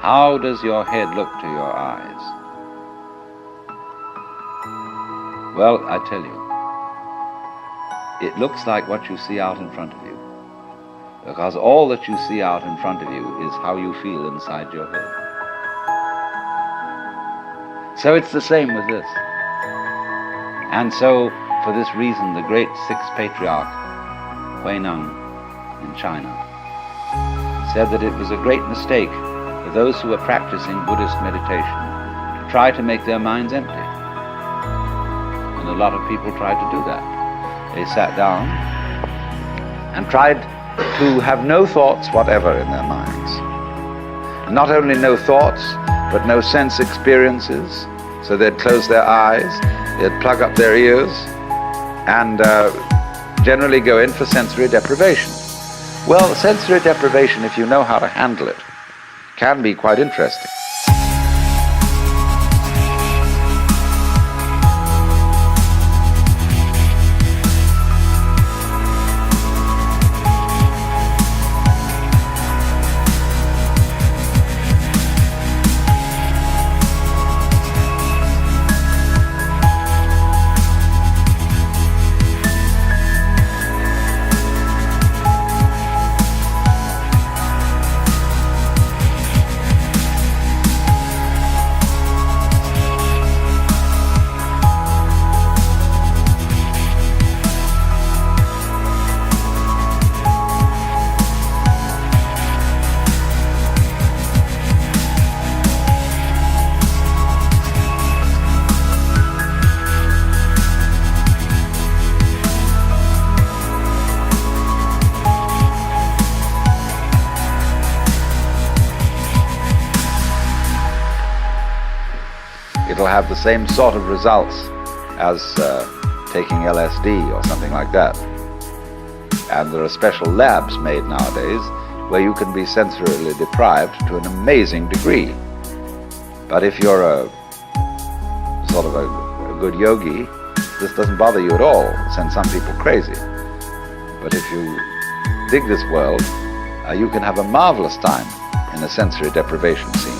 How does your head look to your eyes? Well, I tell you, it looks like what you see out in front of you, because all that you see out in front of you is how you feel inside your head. So it's the same with this. And so, for this reason, the great sixth patriarch, Huineng in China, said that it was a great mistake for those who were practicing Buddhist meditation to try to make their minds empty. And a lot of people tried to do that. They sat down and tried to have no thoughts whatever in their minds. And not only no thoughts, but no sense experiences. So they'd close their eyes, they'd plug up their ears, and generally go in for sensory deprivation. Well, sensory deprivation, if you know how to handle it, can be quite interesting. It'll have the same sort of results as taking LSD or something like that. And there are special labs made nowadays where you can be sensorily deprived to an amazing degree. But if you're a sort of a good yogi, this doesn't bother you at all. It sends some people crazy. But if you dig this world, you can have a marvelous time in a sensory deprivation scene.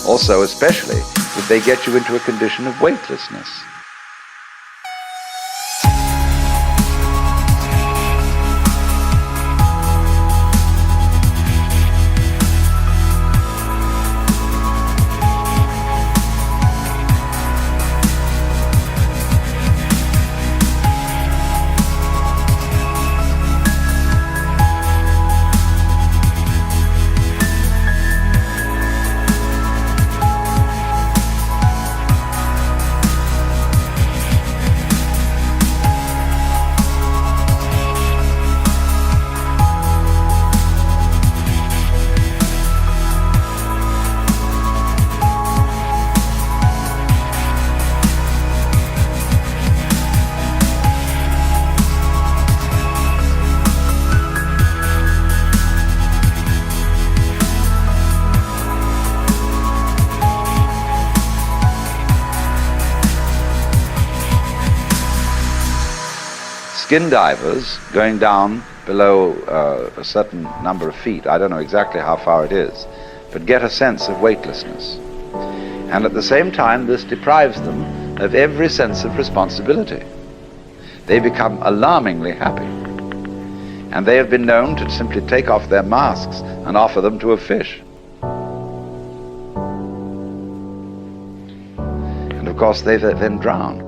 Also, especially if they get you into a condition of weightlessness. Skin divers going down below a certain number of feet, I don't know exactly how far it is, but get a sense of weightlessness. And at the same time, this deprives them of every sense of responsibility. They become alarmingly happy. And they have been known to simply take off their masks and offer them to a fish. And of course, they then drown.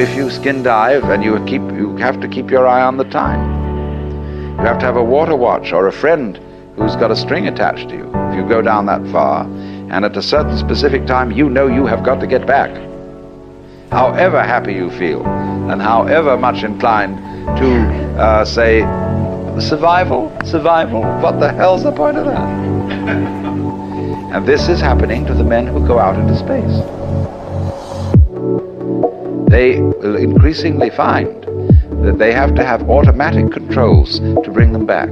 if you skin dive, and you have to keep your eye on the time. You have to have a water watch or a friend who's got a string attached to you if you go down that far, and at a certain specific time you know you have got to get back. However happy you feel, and however much inclined to say, survival, what the hell's the point of that? And this is happening to the men who go out into space. They will increasingly find that they have to have automatic controls to bring them back.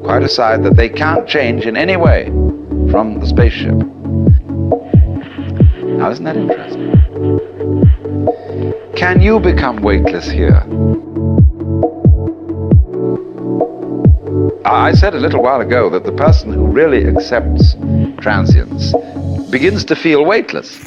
Quite aside that they can't change in any way from the spaceship. Now, isn't that interesting? Can you become weightless here? I said a little while ago that the person who really accepts transience begins to feel weightless.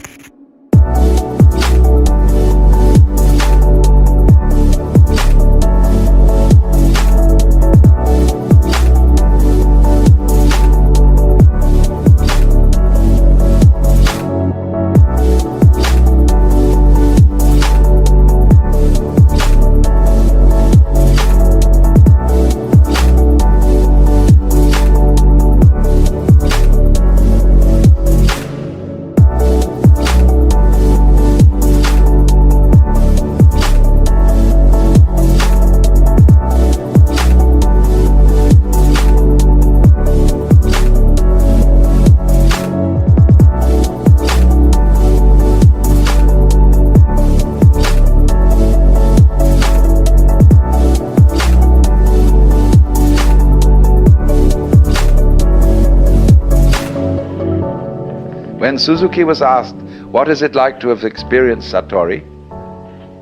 When Suzuki was asked, what is it like to have experienced Satori,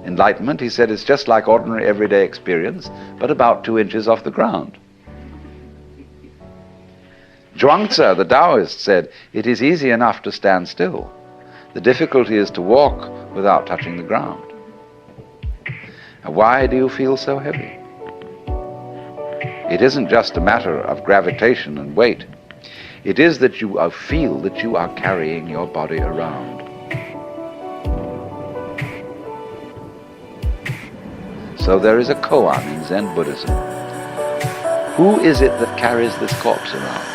enlightenment, he said, it's just like ordinary everyday experience, but about 2 inches off the ground. Zhuangzi, the Taoist, said, it is easy enough to stand still. The difficulty is to walk without touching the ground. And why do you feel so heavy? It isn't just a matter of gravitation and weight. It is that you feel that you are carrying your body around. So there is a koan in Zen Buddhism. Who is it that carries this corpse around?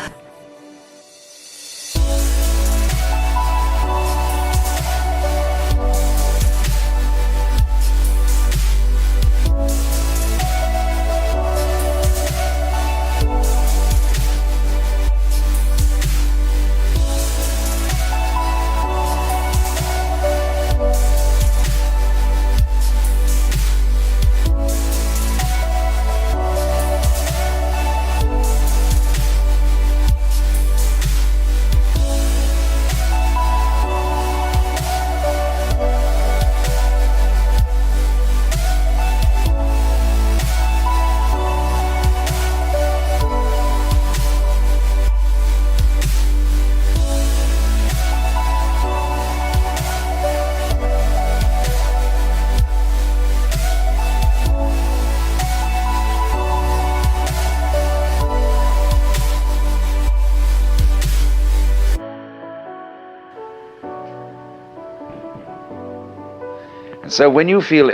So when you feel,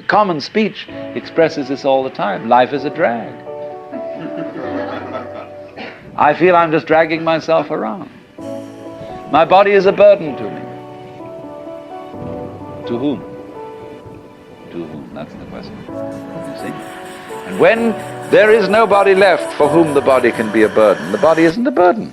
common speech expresses this all the time. Life is a drag. I feel I'm just dragging myself around. My body is a burden to me. To whom? To whom? That's the question. You see? And when there is nobody left for whom the body can be a burden, the body isn't a burden.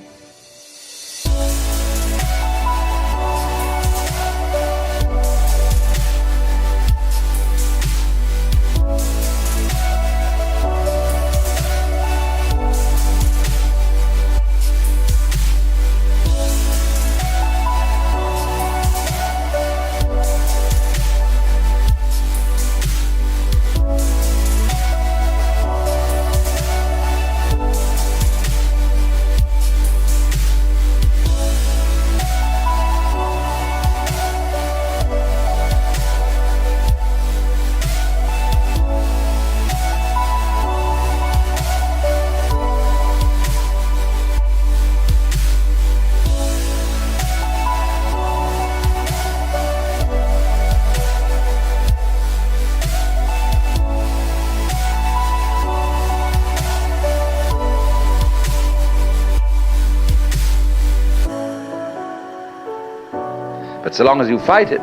But so long as you fight it,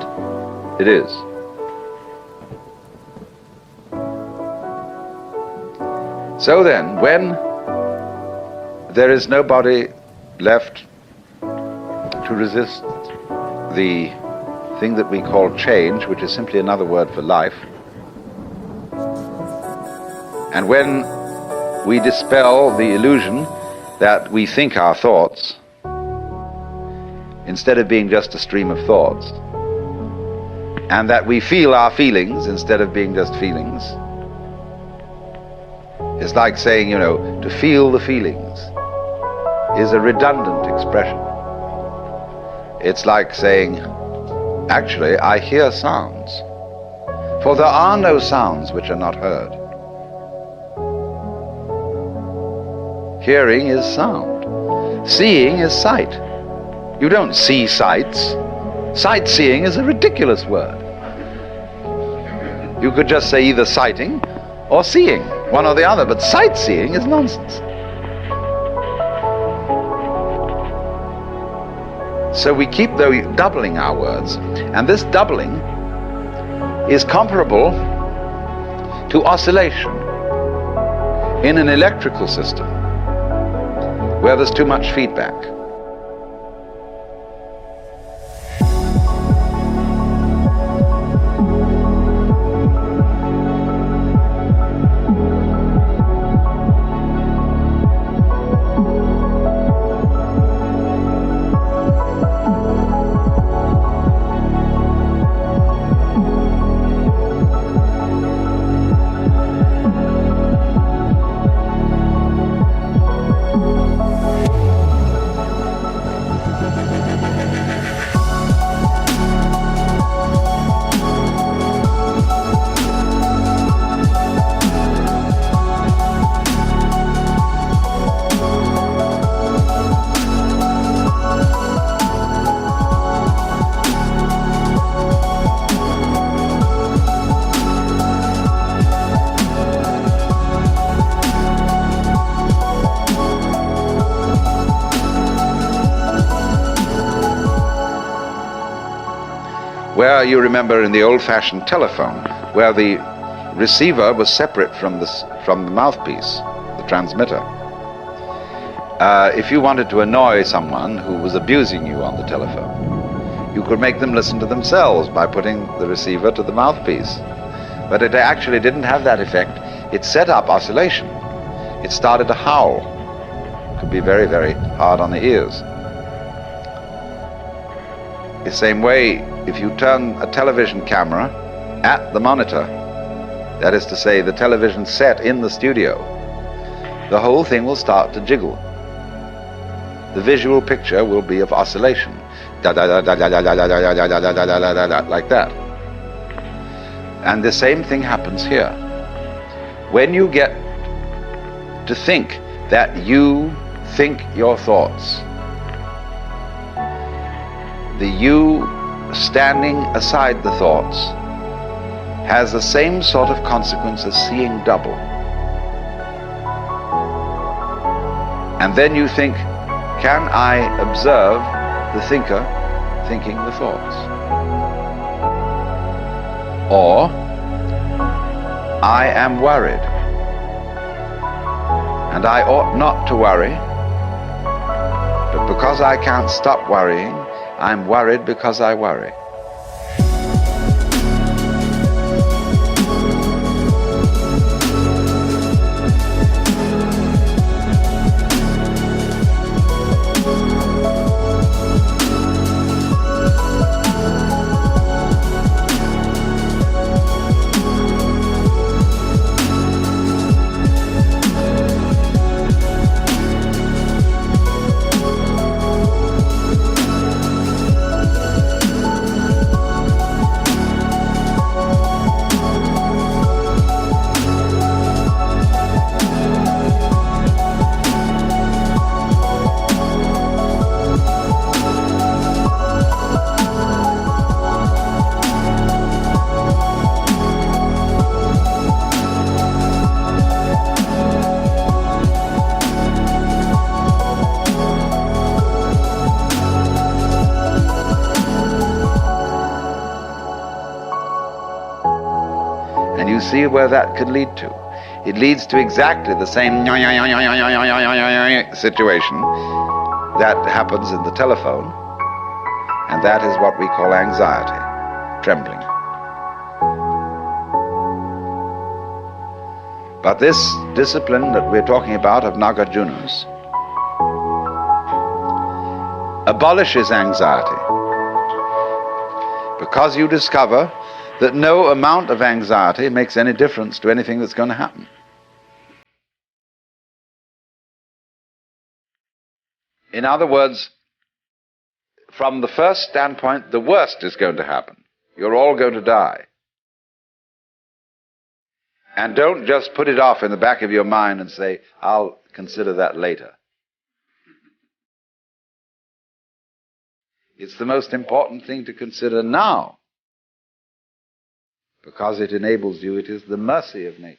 it is. So then, when there is nobody left to resist the thing that we call change, which is simply another word for life, and when we dispel the illusion that we think our thoughts, instead of being just a stream of thoughts, and that we feel our feelings instead of being just feelings. It's like saying, to feel the feelings is a redundant expression. It's like saying, actually, I hear sounds, for there are no sounds which are not heard. Hearing is sound. Seeing is sight. You don't see sights. Sightseeing is a ridiculous word. You could just say either sighting or seeing, one or the other, but sightseeing is nonsense. So we keep doubling our words, and this doubling is comparable to oscillation in an electrical system where there's too much feedback. Where you remember in the old-fashioned telephone, where the receiver was separate from the mouthpiece, the transmitter. If you wanted to annoy someone who was abusing you on the telephone, you could make them listen to themselves by putting the receiver to the mouthpiece. But it actually didn't have that effect. It set up oscillation. It started to howl. It could be very, very hard on the ears. The same way, if you turn a television camera at the monitor, that is to say, the television set in the studio, the whole thing will start to jiggle. The visual picture will be of oscillation, like that. And the same thing happens here. When you get to think that you think your thoughts, the you standing aside the thoughts has the same sort of consequence as seeing double. And then you think, can I observe the thinker thinking the thoughts? Or, I am worried, and I ought not to worry, but because I can't stop worrying, I'm worried because I worry. see where that could lead to. It leads to exactly the same situation that happens in the telephone, and that is what we call anxiety, trembling. But this discipline that we're talking about of Nagarjuna's abolishes anxiety, because you discover that no amount of anxiety makes any difference to anything that's going to happen. In other words, from the first standpoint, the worst is going to happen. You're all going to die. And don't just put it off in the back of your mind and say, I'll consider that later. It's the most important thing to consider now, because it enables you. It is the mercy of nature.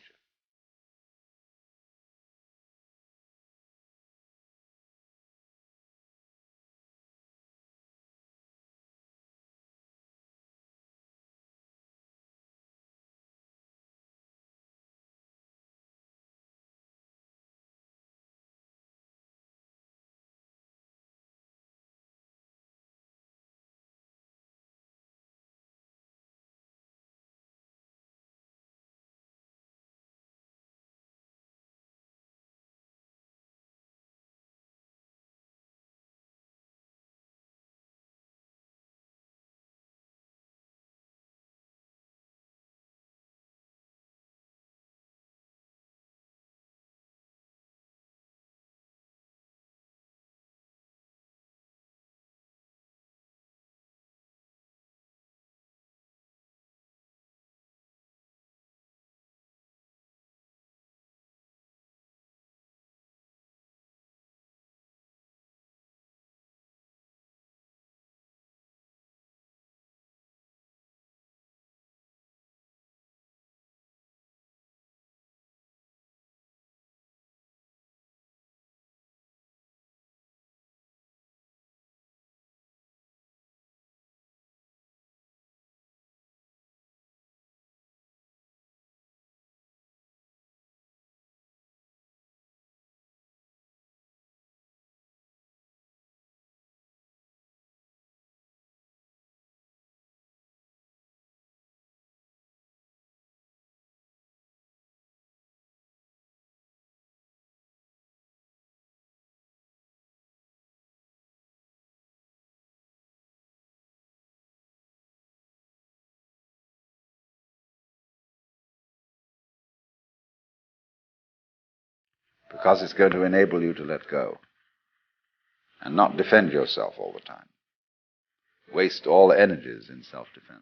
Because it's going to enable you to let go and not defend yourself all the time. Waste all energies in self-defense.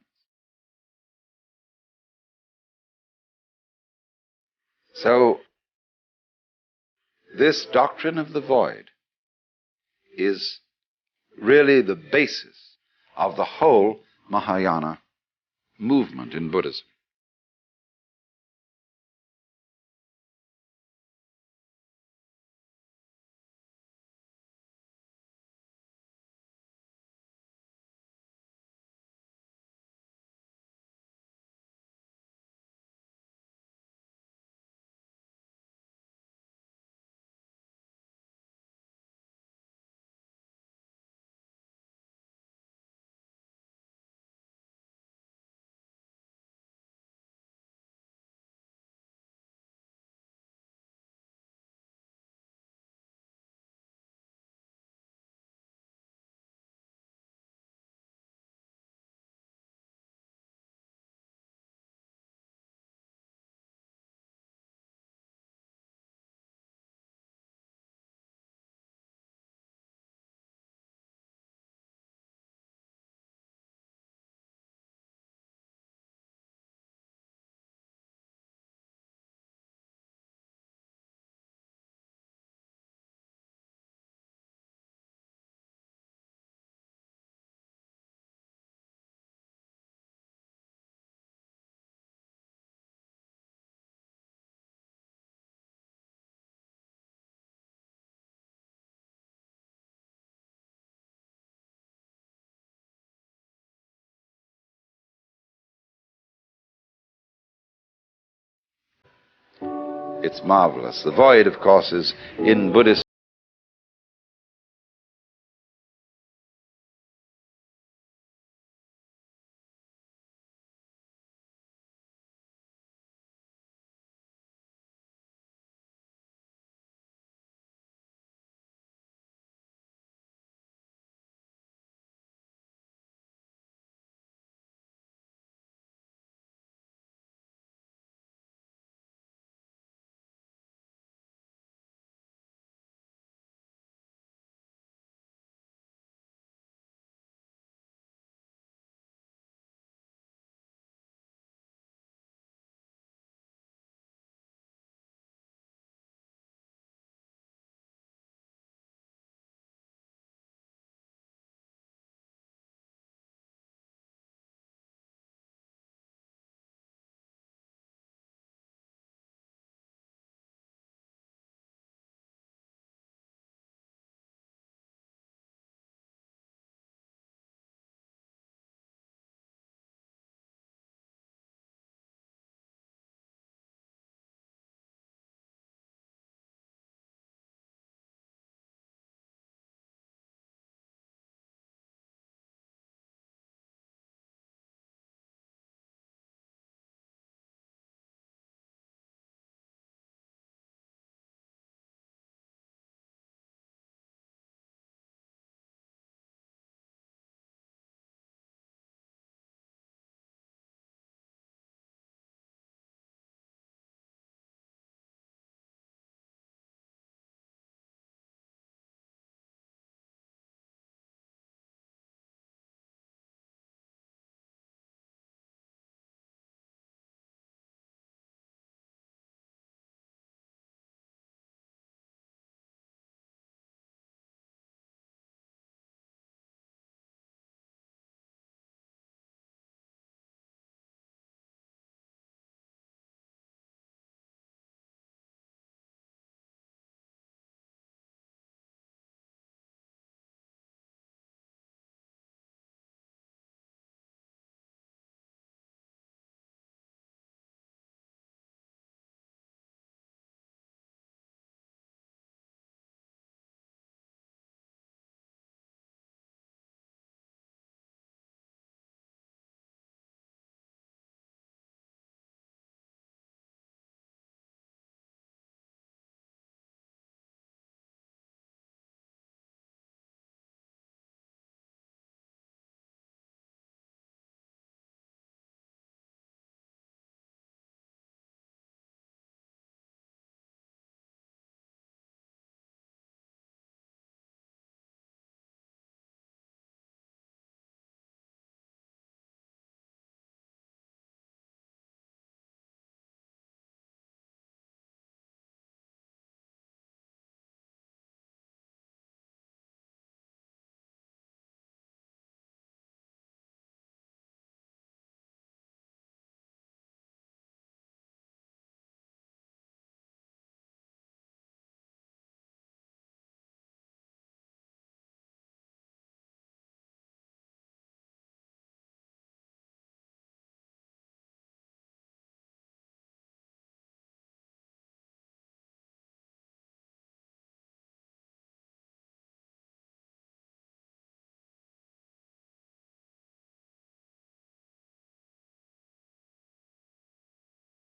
So, this doctrine of the void is really the basis of the whole Mahayana movement in Buddhism. It's marvelous. The void, of course, is in Buddhist.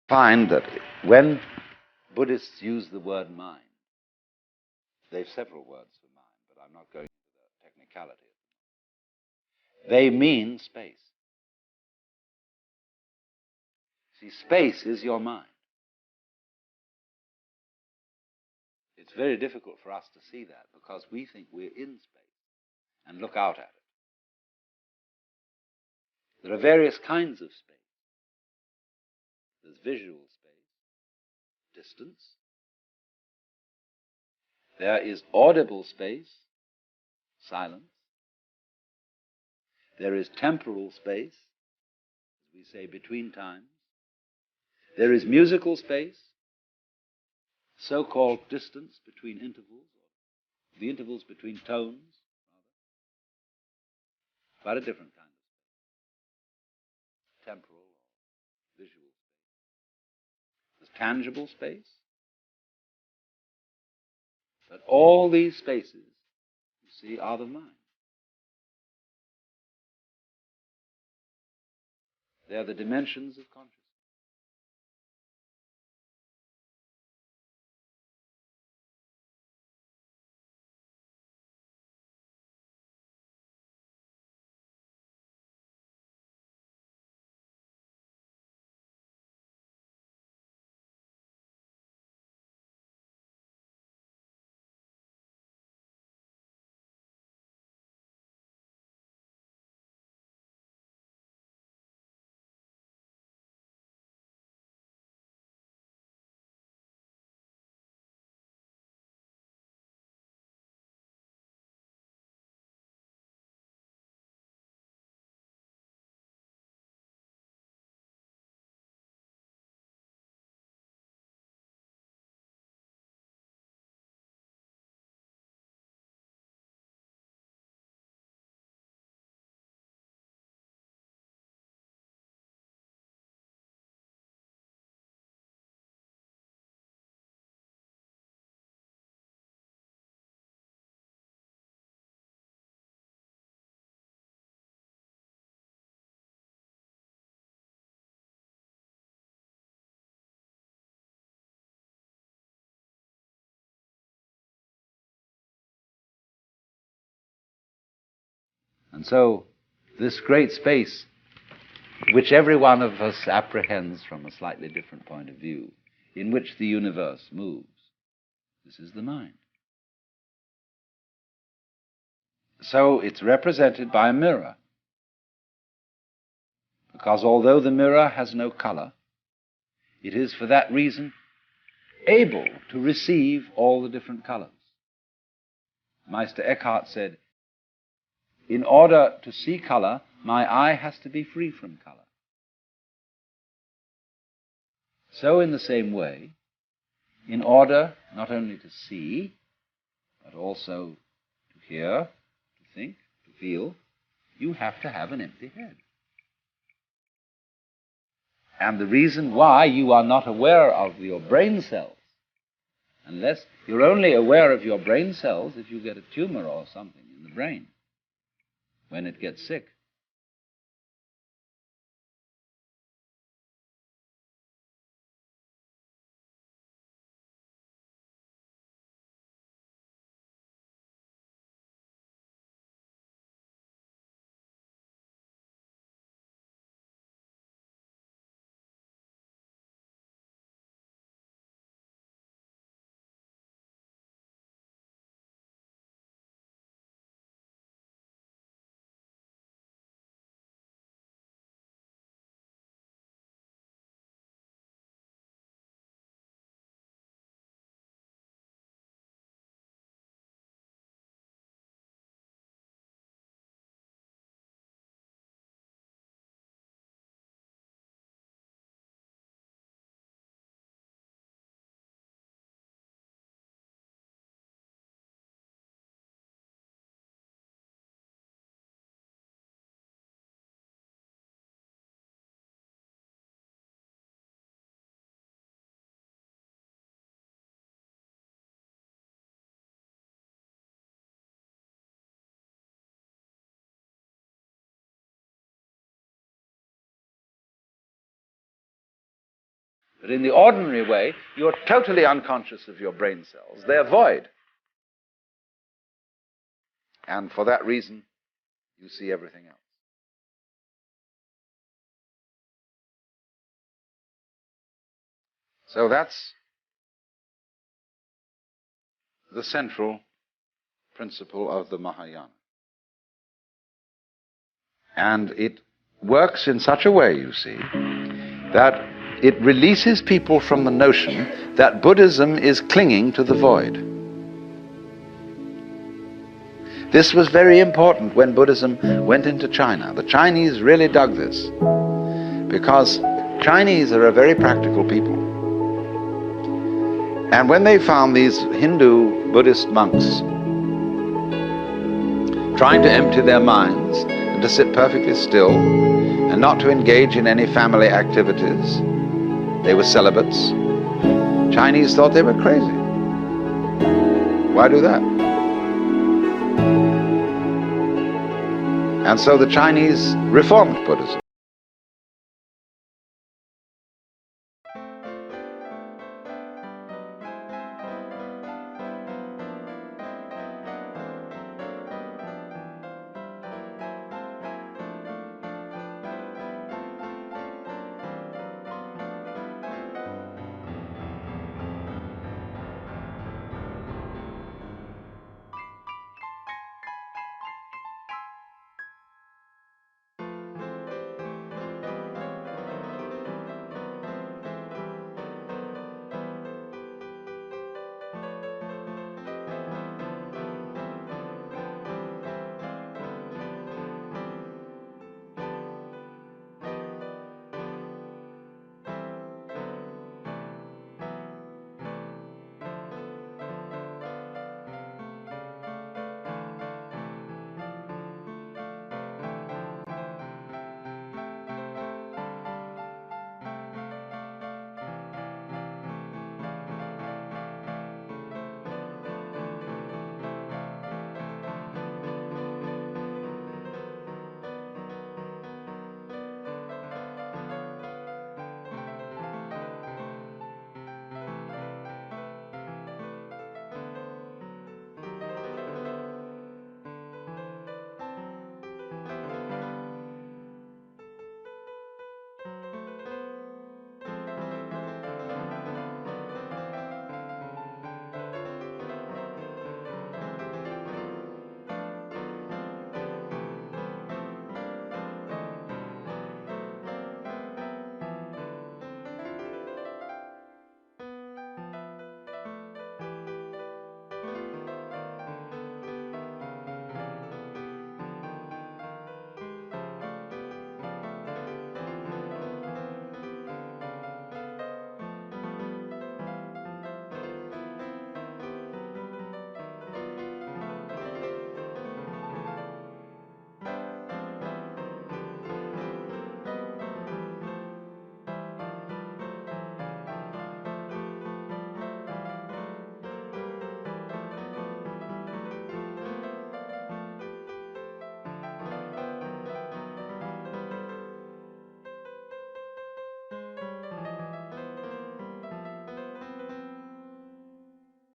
Find that when Buddhists use the word mind, they've several words for mind, but I'm not going into the technicality. They mean space. See, space is your mind. It's very difficult for us to see that because we think we're in space and look out at it. There are various kinds of space. There's visual space, distance. There is audible space, silence. There is temporal space, as we say, between times. There is musical space, so-called distance between intervals, or the intervals between tones, quite a different kind of space, temporal or visual space. There's tangible space, But all these spaces, you see, are the mind. They are the dimensions of consciousness. And so, this great space, which every one of us apprehends from a slightly different point of view, in which the universe moves, this is the mind. So it's represented by a mirror, because although the mirror has no color, it is for that reason able to receive all the different colors. Meister Eckhart said, in order to see color, my eye has to be free from color. So in the same way, in order not only to see, but also to hear, to think, to feel, you have to have an empty head. And the reason why you are not aware of your brain cells, unless you're only aware of your brain cells if you get a tumor or something in the brain, when it gets sick. But in the ordinary way, you're totally unconscious of your brain cells. They're void. And for that reason, you see everything else. So that's the central principle of the Mahayana. And it works in such a way, you see, that it releases people from the notion that Buddhism is clinging to the void. This was very important when Buddhism went into China. The Chinese really dug this, because Chinese are a very practical people. And when they found these Hindu Buddhist monks trying to empty their minds and to sit perfectly still and not to engage in any family activities, they were celibates. Chinese thought they were crazy. Why do that? And so the Chinese reformed Buddhism.